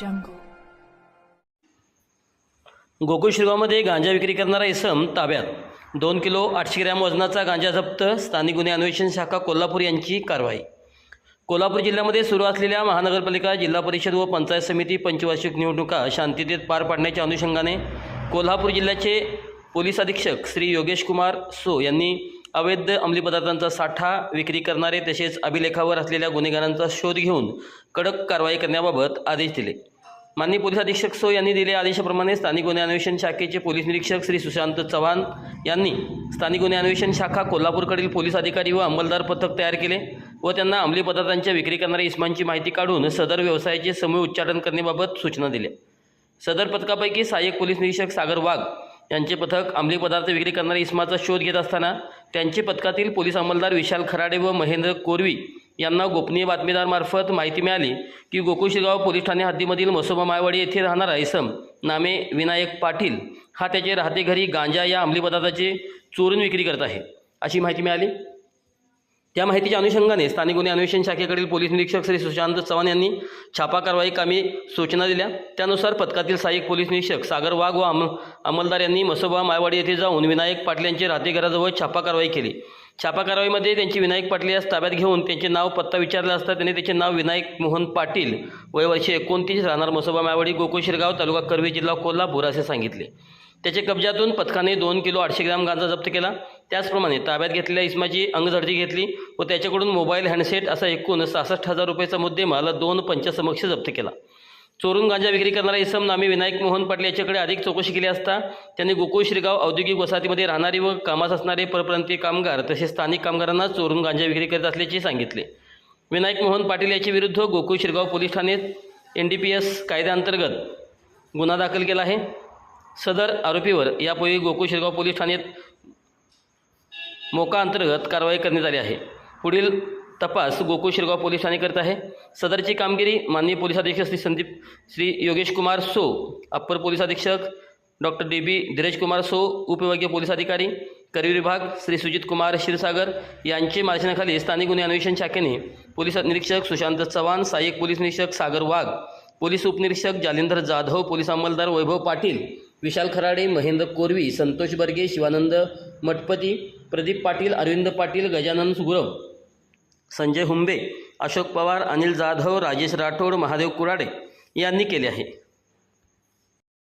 jungle. Gokul शिरगावमध्ये गांजा विक्री करणारा इसम ताब्यात. 2 किलो 800 ग्रॅम वजनाचा गांजा जप्त. स्थानिक गुन्हे अन्वेषण शाखा कोल्हापूर यांची कारवाई. कोल्हापूर जिल्ह्यामध्ये सुरू असलेल्या महानगरपालिका, जिल्हा परिषद व पंचायत समिती पंचवार्षिक निवडणुका शांततेत पार पाडण्याच्या अनुषंगाने कोल्हापूर जिल्ह्याचे पोलीस अधीक्षक श्री योगेश कुमार सो यांनी अवैध अंमली पदार्थांचा साठा, विक्री करणारे तसेच अभिलेखावर असलेल्या गुन्हेगारांचा शोध घेऊन कडक कारवाई करण्याबाबत आदेश दिले. माननीय पोलीस अधीक्षक सो यांनी दिलेल्या आदेशाप्रमाणे स्थानिक गुन्हे अन्वेषण शाखेचे पोलीस निरीक्षक श्री सुशांत चव्हाण यांनी स्थानिक गुन्हे अन्वेषण शाखा कोल्हापूरकडील पोलीस अधिकारी व अंमलदार पथक तयार केले व त्यांना अंमली पदार्थांच्या विक्री करणाऱ्या इसमांची माहिती काढून सदर व्यवसायाचे समूळ उच्चाटन करण्याबाबत सूचना दिल्या. सदर पथकापैकी सहाय्यक पोलीस निरीक्षक सागर वाघ यांचे पथक अंमली पदार्थ विक्री करणाऱ्या इसमाचा शोध घेत असताना त्यांचे पथकातील पोलीस अंमलदार विशाल खराडे व महेंद्र कोरवी यांना गोपनीय बातमीदारामार्फत माहिती मिळाली की गोकुळ शिरगाव पोलीस ठाणे हद्दीमधील मसोबा मायवाडी येथे राहणारा इसम नामे विनायक पाटील हा त्याचे राहते घरी गांजा या अंमली पदार्थाची चोरून विक्री करत आहे अशी माहिती मिळाली. त्या माहितीच्या अनुषंगाने स्थानिक गुन्हे अन्वेषण शाखेकडील पोलीस निरीक्षक श्री सुशांत चव्हाण यांनी छापा कारवाई कामी सूचना दिल्या. त्यानुसार पथकातील सहाय्यक पोलीस निरीक्षक सागर वाघ व अंमलदार यांनी मसोबा मायवाडी येथे जाऊन विनायक पाटील यांचे राहते घराजवळ छापा कारवाई केली. छापा कारवाईमध्ये त्यांची विनायक पाटील यास ताब्यात घेऊन त्यांचे नाव पत्ता विचारला असता त्यांनी त्याचे नाव विनायक मोहन पाटील, वय वर्ष 29, राहणार मसोबा मायवाडी, गोकुळ शिरगाव, तालुका कर्वे, जिल्हा कोल्हापूर असे सांगितले. त्याच्या कब्जातून पथकाने 2 किलो 800 ग्रॅम गांजा जप्त केला. त्याचप्रमाणे ताब्यात घेतलेल्या इसमाची अंगझडती घेतली व त्याच्याकडून मोबाईल, हँडसेट असा एकूण 66,000 रुपयाचा मुद्देमाल 2 पंचासमक्ष जप्त केला. चोरून गांजा विक्री करणारा इसम नामे विनायक मोहन पाटील याच्याकडे अधिक चौकशी केली असता त्यांनी गोकुळ शिरगाव औद्योगिक वसाहतीमध्ये राहणारी व कामास असणारे परप्रांतीय कामगार तसेच स्थानिक कामगारांना चोरून गांजा विक्री करत असल्याचे सांगितले. विनायक मोहन पाटील याच्या विरुद्ध गोकुळ शिरगाव पोलीस ठाण्यात NDPS कायद्याअंतर्गत गुन्हा दाखल केला आहे. सदर आरोपीवर यापूर्वी गोकुळ शिरगाव पोलीस ठाण्यात मोका अंतर्गत कारवाई करण्यात आली आहे. पुढील तपास गोकुळ शिरगाव पोलीस ठाणे करत आहे. सदरची कामगिरी माननीय पोलीस अधीक्षक श्री योगेश कुमार सो, अप्पर पोलीस अधीक्षक डॉक्टर DB धीरज कुमार सो, उपविभागीय पोलीस अधिकारी कर्वे विभाग श्री सुजित कुमार क्षीरसागर यांचे मार्गदर्शनाखाली स्थानिक गुन्हे अन्वेषण शाखेने पोलीस निरीक्षक सुशांत चव्हाण, सहाय्यक पोलीस निरीक्षक सागर वाघ, पोलीस उपनिरीक्षक जालिंदर जाधव, पोलीस अंमलदार वैभव पाटील, विशाल खराडे, महेंद्र कोरवी, संतोष बर्गे, शिवानंद मठपती, प्रदीप पाटील, अरविंद पाटील, गजानन सुगुरव, संजय हुंबे, अशोक पवार, अनिल जाधव, राजेश राठोड, महादेव कुराडे यांनी केले आहे.